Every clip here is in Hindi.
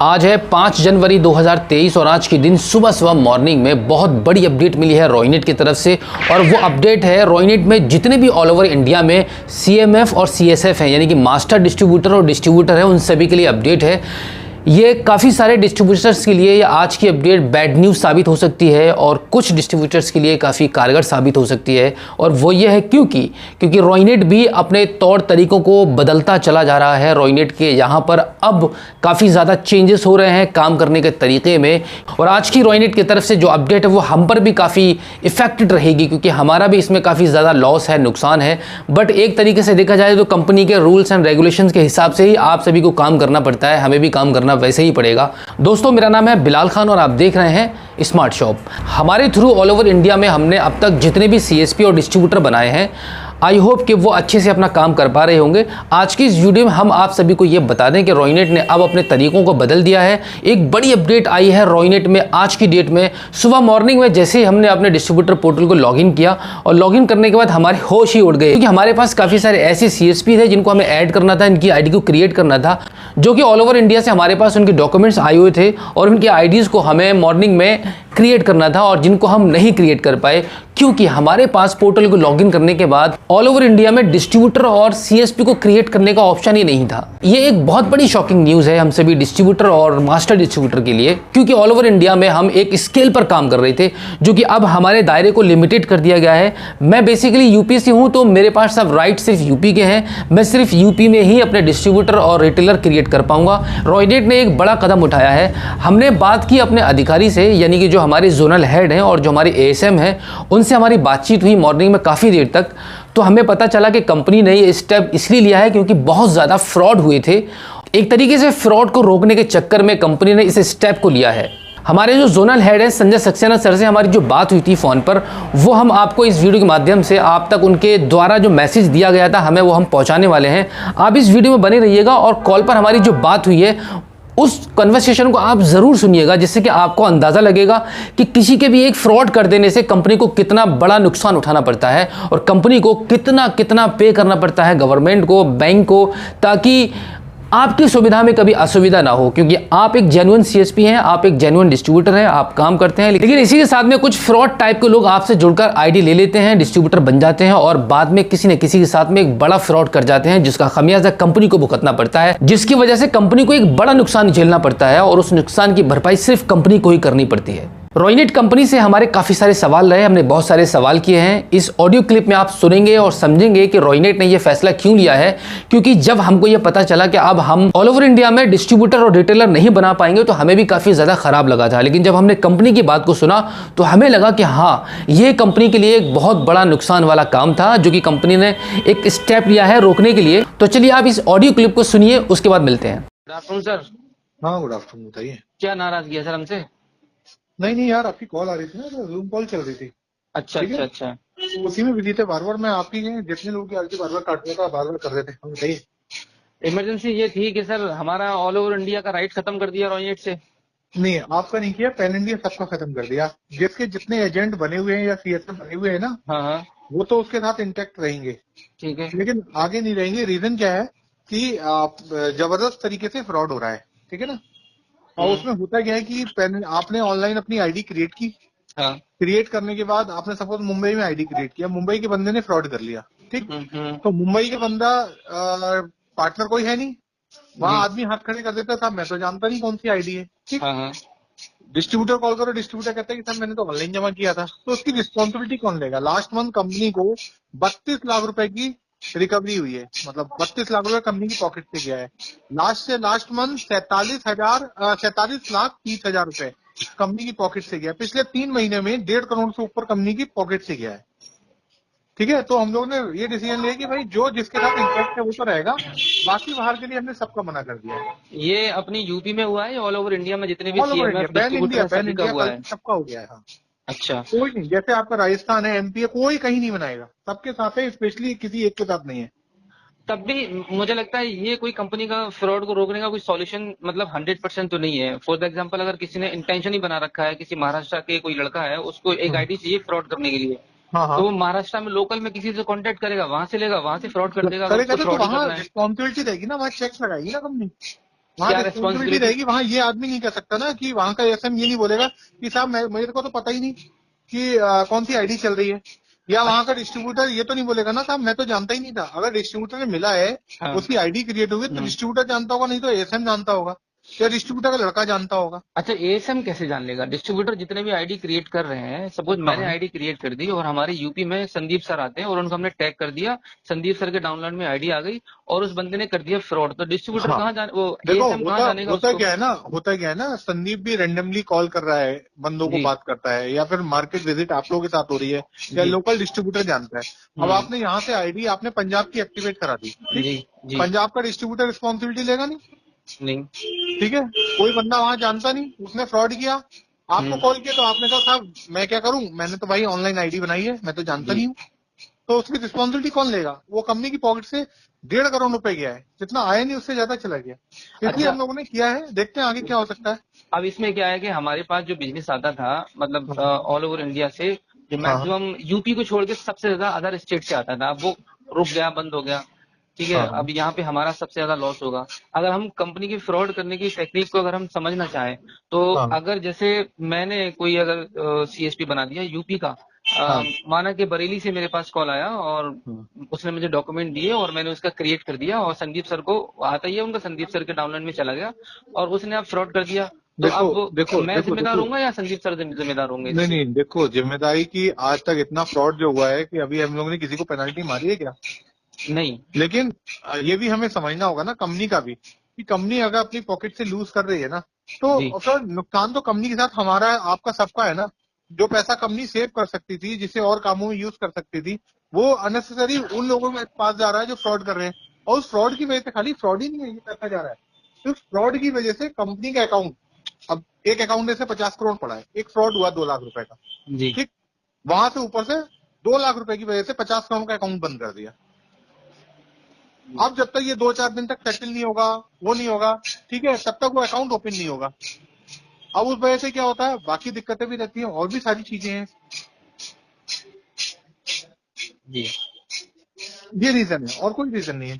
आज है 5 जनवरी 2023 और आज के दिन सुबह सुबह मॉर्निंग में बहुत बड़ी अपडेट मिली है रॉयनेट की तरफ से। और वो अपडेट है रॉयनेट में जितने भी ऑल ओवर इंडिया में सीएमएफ और सीएसएफ हैं, यानी कि मास्टर डिस्ट्रीब्यूटर और डिस्ट्रीब्यूटर है, उन सभी के लिए अपडेट है। ये काफ़ी सारे डिस्ट्रीब्यूटर्स के लिए आज की अपडेट बैड न्यूज़ साबित हो सकती है और कुछ डिस्ट्रीब्यूटर्स के लिए काफ़ी कारगर साबित हो सकती है। और वो ये है क्योंकि रॉयनेट भी अपने तौर तरीकों को बदलता चला जा रहा है। रॉयनेट के यहाँ पर अब काफ़ी ज़्यादा चेंजेस हो रहे हैं काम करने के तरीके में। और आज की रॉयनेट की तरफ से जो अपडेट है वो हम पर भी काफ़ी इफेक्टेड रहेगी, क्योंकि हमारा भी इसमें काफ़ी ज़्यादा लॉस है, नुकसान है। बट एक तरीके से देखा जाए तो कंपनी के रूल्स एंड रेगुलेशंस के हिसाब से ही आप सभी को काम करना पड़ता है, हमें भी काम करना वैसे ही पड़ेगा। दोस्तों, मेरा नाम है बिलाल खान और आप देख रहे हैं स्मार्ट शॉप। हमारे थ्रू ऑल ओवर इंडिया में हमने अब तक जितने भी सीएसपी और डिस्ट्रीब्यूटर बनाए हैं, आई होप कि वो अच्छे से अपना काम कर पा रहे होंगे। आज की इस वीडियो में हम आप सभी को ये बता दें कि रॉयनेट ने अब अपने तरीकों को बदल दिया है। एक बड़ी अपडेट आई है रॉयनेट में आज की डेट में। सुबह मॉर्निंग में जैसे ही हमने अपने डिस्ट्रीब्यूटर पोर्टल को लॉगिन किया और लॉगिन करने के बाद हमारे होश ही उड़ गए, क्योंकि हमारे पास काफ़ी सारे ऐसे सीएसपी थे जिनको हमें ऐड करना था, इनकी आईडी को क्रिएट करना था, जो कि ऑल ओवर इंडिया से हमारे पास उनके डॉक्यूमेंट्स आए हुए थे और उनके आईडीज़ को हमें मॉर्निंग में क्रिएट करना था, और जिनको हम नहीं क्रिएट कर पाए क्योंकि हमारे पास पोर्टल को लॉगिन करने के बाद ऑल ओवर इंडिया में डिस्ट्रीब्यूटर और सीएसपी को क्रिएट करने का ऑप्शन ही नहीं था। ये एक बहुत बड़ी शॉकिंग न्यूज़ है हम सभी डिस्ट्रीब्यूटर और मास्टर डिस्ट्रीब्यूटर के लिए, क्योंकि ऑल ओवर इंडिया में हम एक स्केल पर काम कर रहे थे जो कि अब हमारे दायरे को लिमिटेड कर दिया गया है। मैं बेसिकली यूपी से हूँ, तो मेरे पास सब राइट सिर्फ यूपी के हैं। मैं सिर्फ यूपी में ही अपने डिस्ट्रीब्यूटर और रिटेलर क्रिएट कर पाऊंगा। रॉयनेट ने एक बड़ा कदम उठाया है। हमने बात की अपने अधिकारी से, यानी कि जो हमारे जोनल हेड हैं और जो हमारे एएसएम हैं, उनसे हमारी बातचीत हुई मॉर्निंग में काफ़ी देर तक। तो हमें पता चला कि कंपनी ने ये स्टेप इसलिए लिया है क्योंकि बहुत ज़्यादा फ्रॉड हुए थे। एक तरीके से फ्रॉड को रोकने के चक्कर में कंपनी ने इस स्टेप को लिया है। हमारे जो जोनल हेड है संजय सक्सेना सर से हमारी जो बात हुई थी फ़ोन पर, वो हम आपको इस वीडियो के माध्यम से आप तक उनके द्वारा जो मैसेज दिया गया था हमें, वो हम पहुंचाने वाले हैं। आप इस वीडियो में बने रहिएगा और कॉल पर हमारी जो बात हुई है उस कन्वर्सेशन को आप ज़रूर सुनिएगा, जिससे कि आपको अंदाज़ा लगेगा कि किसी के भी एक फ्रॉड कर देने से कंपनी को कितना बड़ा नुकसान उठाना पड़ता है और कंपनी को कितना कितना पे करना पड़ता है गवर्नमेंट को, बैंक को, ताकि आपकी सुविधा में कभी असुविधा ना हो। क्योंकि आप एक जेन्युइन सीएसपी हैं, आप एक जेन्युइन डिस्ट्रीब्यूटर हैं, आप काम करते हैं, लेकिन इसी के साथ में कुछ फ्रॉड टाइप के लोग आपसे जुड़कर आईडी ले लेते हैं, डिस्ट्रीब्यूटर बन जाते हैं और बाद में किसी न किसी के साथ में एक बड़ा फ्रॉड कर जाते हैं, जिसका खमियाजा कंपनी को भुगतना पड़ता है, जिसकी वजह से कंपनी को एक बड़ा नुकसान झेलना पड़ता है और उस नुकसान की भरपाई सिर्फ कंपनी को ही करनी पड़ती है। रॉयनेट कंपनी से हमारे काफ़ी सारे सवाल रहे, हमने बहुत सारे सवाल किए हैं। इस ऑडियो क्लिप में आप सुनेंगे और समझेंगे कि रॉयनेट ने यह फैसला क्यों लिया है। क्योंकि जब हमको यह पता चला कि अब हम ऑल ओवर इंडिया में डिस्ट्रीब्यूटर और रिटेलर नहीं बना पाएंगे, तो हमें भी काफ़ी ज़्यादा खराब लगा था। लेकिन जब हमने कंपनी की बात को सुना तो हमें लगा कि हाँ, ये कंपनी के लिए एक बहुत बड़ा नुकसान वाला काम था, जो कि कंपनी ने एक स्टेप लिया है रोकने के लिए। तो चलिए आप इस ऑडियो क्लिप को सुनिए, उसके बाद मिलते हैं। Good afternoon sir. हाँ, गुड आफ्टरनून। बताइए। क्या नाराजगी है सर हमसे? नहीं यार, आपकी कॉल आ रही थी ना, तो जूम कॉल चल रही थी। अच्छा ठीक है? अच्छा अच्छा। उसी में बिजी थे। बार बार मैं आपकी जितने लोगों की आ रही थी बार बार काट रहा था, बार बार कर रहे थे। हम बताइए। इमरजेंसी ये थी कि सर हमारा ऑल ओवर इंडिया का राइट खत्म कर दिया रॉयनेट से। नहीं, आपका नहीं किया, पैन इंडिया सबका खत्म कर दिया। जिसके जितने एजेंट बने हुए हैं या सीएसएम बने हुए हैं ना, हाँ हाँ, वो तो उसके साथ इंटेक्ट रहेंगे, ठीक है। लेकिन आगे नहीं रहेंगे। रीजन क्या है कि आप जबरदस्त तरीके से फ्रॉड हो रहा है। ठीक है ना? और उसमें होता क्या है कि आपने ऑनलाइन अपनी आईडी क्रिएट की। हाँ। क्रिएट करने के बाद आपने सपोज मुंबई में आईडी क्रिएट किया, मुंबई के बंदे ने फ्रॉड कर लिया। ठीक। तो मुंबई के बंदा पार्टनर कोई है नहीं, वहां आदमी हाथ खड़े कर देता था, मैं तो जानता नहीं कौन सी आईडी है। ठीक। हाँ हाँ। डिस्ट्रीब्यूटर कॉल करो, डिस्ट्रीब्यूटर कहता है कि सर मैंने तो ऑनलाइन जमा किया था। तो उसकी रिस्पॉन्सिबिलिटी कौन लेगा? लास्ट मंथ कंपनी को 32 लाख रुपए की रिकवरी हुई है, मतलब 32 लाख रुपए कंपनी की पॉकेट से गया है। लास्ट मंथ 47 लाख 30 हजार रुपए कंपनी की पॉकेट से गया है। पिछले 3 महीने में 1.5 करोड़ से ऊपर कंपनी की पॉकेट से गया है। ठीक है? तो हम लोग ने ये डिसीजन लिया कि भाई जो जिसके साथ इंटरेक्ट है वो तो रहेगा, बाकी बाहर के लिए हमने सबका मना कर दिया है। ये अपनी यूपी में हुआ है या ऑल ओवर इंडिया में जितने भी all over India, CMF pan distributor India, है पैन सभी का इंडिया हुआ है? सबका हो गया है। हाँ। अच्छा। कोई नहीं, जैसे आपका राजस्थान है, एमपी है, कोई कहीं नहीं बनाएगा, सबके साथ है, स्पेशली किसी एक के साथ नहीं है। तब भी मुझे लगता है ये कोई कंपनी का फ्रॉड को रोकने का कोई सॉल्यूशन मतलब 100% तो नहीं है। फॉर एग्जांपल, अगर किसी ने इंटेंशन ही बना रखा है, किसी महाराष्ट्र के कोई लड़का है, उसको एक आईडी चाहिए फ्रॉड करने के लिए, हाँ हाँ, तो वो महाराष्ट्र में लोकल में किसी से कांटेक्ट करेगा, वहां से लेगा, वहां से फ्रॉड कर देगा। अगर करेगा उसको तो फ्रॉड ही वहाँ करना है। रिस्पॉन्सिबिलिटी रहेगी ना, वहाँ चेक लगाएगी ना कंपनी। वहाँ क्या रिस्पॉन्सिबिलिटी रिस्पॉन्सिबिलिटी? रहेगी। वहाँ ये आदमी नहीं कह सकता ना कि वहाँ का एसएम ये नहीं बोलेगा कि साहब मेरे को तो पता ही नहीं कि कौन सी आईडी चल रही है, या वहाँ का डिस्ट्रीब्यूटर ये तो नहीं बोलेगा ना साहब मैं तो जानता ही नहीं था। अगर डिस्ट्रीब्यूटर ने मिला है, हाँ। उसकी आईडी क्रिएट हुई तो डिस्ट्रीब्यूटर जानता होगा, नहीं तो एसएम जानता होगा या डिस्ट्रीब्यूटर का लड़का जानता होगा। अच्छा, एएसएम कैसे जान लेगा? डिस्ट्रीब्यूटर जितने भी आईडी क्रिएट कर रहे हैं, सपोज मैंने हाँ। आईडी क्रिएट कर दी और हमारे यूपी में संदीप सर आते हैं और उनको हमने टैग कर दिया, संदीप सर के डाउनलोड में आईडी आ गई और उस बंदे ने कर दिया फ्रॉड, तो डिस्ट्रीब्यूटर हाँ। कहाँ जाने, वो देखो एएसएम कहाँ जानेगा होता उसको? क्या है ना, संदीप भी रेंडमली कॉल कर रहा है, बंदों को जी। बात करता है, या फिर मार्केट विजिट आप लोगों के साथ हो रही है, या जी। लोकल डिस्ट्रीब्यूटर जानता है। अब आपने यहाँ से आईडी आपने पंजाब की एक्टिवेट करा दी, ठीक? जी। जी। पंजाब का डिस्ट्रीब्यूटर रिस्पॉन्सिबिलिटी लेगा नहीं, नहीं। ठीक है? कोई बंदा वहां जानता नहीं, उसने फ्रॉड किया, आपको कॉल किया तो आपने कहा साहब मैं क्या करूं, मैंने तो भाई ऑनलाइन आईडी बनाई है, मैं तो जानता जी। नहीं हूँ। तो उसकी रिस्पॉन्सिबिलिटी कौन लेगा? वो कंपनी की पॉकेट से 1.5 करोड़ रुपए गया है, जितना आया नहीं उससे ज्यादा चला गया, इसलिए अच्छा। हम लोगों ने किया है। देखते हैं आगे क्या हो सकता है। अब इसमें क्या है कि हमारे पास जो बिजनेस आता था, मतलब ऑल ओवर इंडिया से, जो हाँ। मैक्सिमम यूपी को छोड़ के सबसे ज्यादा अदर स्टेट से आता था, अब वो रुक गया, बंद हो गया। ठीक है, हाँ। अब यहाँ पे हमारा सबसे ज्यादा लॉस होगा। अगर हम कंपनी की फ्रॉड करने की टेक्निक को अगर हम समझना चाहें तो हाँ। अगर जैसे मैंने कोई अगर सीएसपी बना दिया यूपी का, हाँ। माना कि बरेली से मेरे पास कॉल आया और उसने मुझे डॉक्यूमेंट दिए और मैंने उसका क्रिएट कर दिया और संदीप सर को आता ही है, उनका संदीप सर के डाउनलोड में चला गया और उसने अब फ्रॉड कर दिया, तो देखो अब देखो मैं देखो जिम्मेदार देखो होऊंगा या संदीप सर जिम्मेदार होंगे? नहीं नहीं, देखो जिम्मेदारी की आज तक इतना फ्रॉड जो हुआ है कि अभी हम लोगों ने किसी को पेनल्टी मारी है क्या? नहीं। लेकिन ये भी हमें समझना होगा ना कंपनी का भी, कि कंपनी अगर अपनी पॉकेट से लूज कर रही है ना, जी। तो सर नुकसान तो कंपनी के साथ हमारा है, आपका सबका है ना। जो पैसा कंपनी सेव कर सकती थी, जिसे और कामों में यूज कर सकती थी, वो अननेसेसरी उन लोगों के पास जा रहा है जो फ्रॉड कर रहे हैं। और उस फ्रॉड की वजह से खाली फ्रॉड ही नहीं है, ये पैसा जा रहा है, तो उस फ्रॉड की वजह से कंपनी का अकाउंट, अब एक अकाउंट में से 50 करोड़ पड़ा है, एक फ्रॉड हुआ 2 लाख रुपए का, जी। ठीक? वहां से ऊपर से 2 लाख रुपए की वजह से 50 करोड़ का अकाउंट बंद कर दिया। अब जब तक ये 2-4 दिन तक सेटल नहीं होगा, वो नहीं होगा, ठीक है, तब तक वो अकाउंट ओपन नहीं होगा। अब उस वजह से क्या होता है, बाकी दिक्कतें भी रहती हैं, और भी सारी चीजें हैं। जी। ये रीजन है और कोई रीजन नहीं है।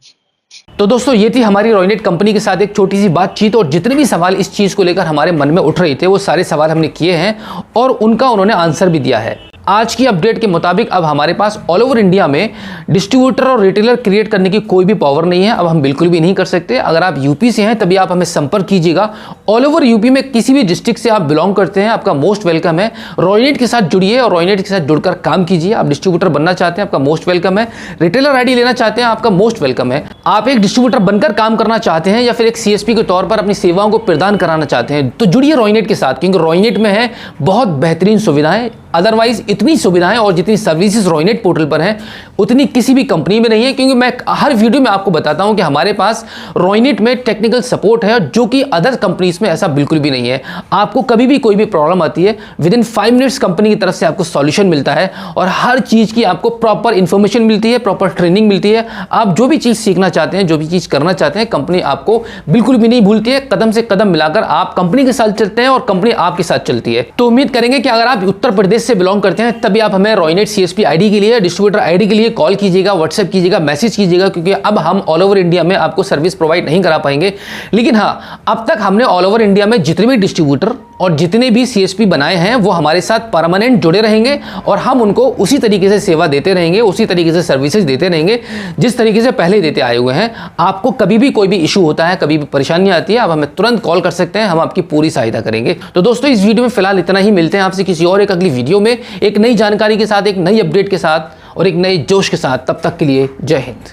तो दोस्तों ये थी हमारी रॉयनेट कंपनी के साथ एक छोटी सी बातचीत, और जितने भी सवाल इस चीज़ को लेकर हमारे मन में उठ रहे थे वो सारे सवाल हमने किए हैं और उनका उन्होंने आंसर भी दिया है। आज की अपडेट के मुताबिक अब हमारे पास ऑल ओवर इंडिया में डिस्ट्रीब्यूटर और रिटेलर क्रिएट करने की कोई भी पावर नहीं है, अब हम बिल्कुल भी नहीं कर सकते। अगर आप यूपी से हैं तभी आप हमें संपर्क कीजिएगा। ऑल ओवर यूपी में किसी भी डिस्ट्रिक्ट से आप बिलोंग करते हैं, आपका मोस्ट वेलकम है। रॉयनेट के साथ जुड़िए और रॉयनेट के साथ जुड़कर काम कीजिए। आप डिस्ट्रीब्यूटर बनना चाहते हैं, आपका मोस्ट वेलकम है। रिटेलर आईडी लेना चाहते हैं, आपका मोस्ट वेलकम है। आप एक डिस्ट्रीब्यूटर बनकर काम करना चाहते हैं या फिर एक सीएसपी के तौर पर अपनी सेवाओं को प्रदान कराना चाहते हैं तो जुड़िए रॉयनेट के साथ, क्योंकि रॉयनेट में है बहुत बेहतरीन सुविधाएं। अदरवाइज इतनी सुविधाएं और जितनी सर्विसेज रॉयनेट पोर्टल पर हैं उतनी किसी भी कंपनी में नहीं है, क्योंकि मैं हर वीडियो में आपको बताता हूं कि हमारे पास रॉयनेट में टेक्निकल सपोर्ट है जो कि अदर कंपनीज में ऐसा बिल्कुल भी नहीं है। आपको कभी भी कोई भी प्रॉब्लम आती है, विद इन 5 मिनट्स कंपनी की तरफ से आपको सॉल्यूशन मिलता है और हर चीज की आपको प्रॉपर इंफॉर्मेशन मिलती है, प्रॉपर ट्रेनिंग मिलती है। आप जो भी चीज सीखना चाहते हैं, जो भी चीज करना चाहते हैं, कंपनी आपको बिल्कुल भी नहीं भूलती है। कदम से कदम मिलाकर आप कंपनी के साथ चलते हैं और कंपनी आपके साथ चलती है। तो उम्मीद करेंगे कि अगर आप उत्तर प्रदेश से बिलोंग करते हैं तभी आप हमें रॉयनेट सीएसपी आईडी के लिए, डिस्ट्रीब्यूटर आईडी के लिए कॉल कीजिएगा, व्हाट्सएप कीजिएगा, मैसेज कीजिएगा, क्योंकि अब हम ऑल ओवर इंडिया में आपको सर्विस प्रोवाइड नहीं करा पाएंगे। लेकिन हाँ, अब तक हमने ऑल ओवर इंडिया में जितने भी डिस्ट्रीब्यूटर और जितने भी सीएसपी बनाए हैं वो हमारे साथ परमानेंट जुड़े रहेंगे और हम उनको उसी तरीके से सेवा देते रहेंगे, उसी तरीके से सर्विसेज देते रहेंगे जिस तरीके से पहले देते आए हुए हैं। आपको कभी भी कोई भी इशू होता है, कभी भी परेशानी आती है, आप हमें तुरंत कॉल कर सकते हैं, हम आपकी पूरी सहायता करेंगे। तो दोस्तों इस वीडियो में फिलहाल इतना ही। मिलते हैं आपसे किसी और एक अगली वीडियो में एक नई जानकारी के साथ, एक नई अपडेट के साथ और एक नए जोश के साथ। तब तक के लिए जय हिंद।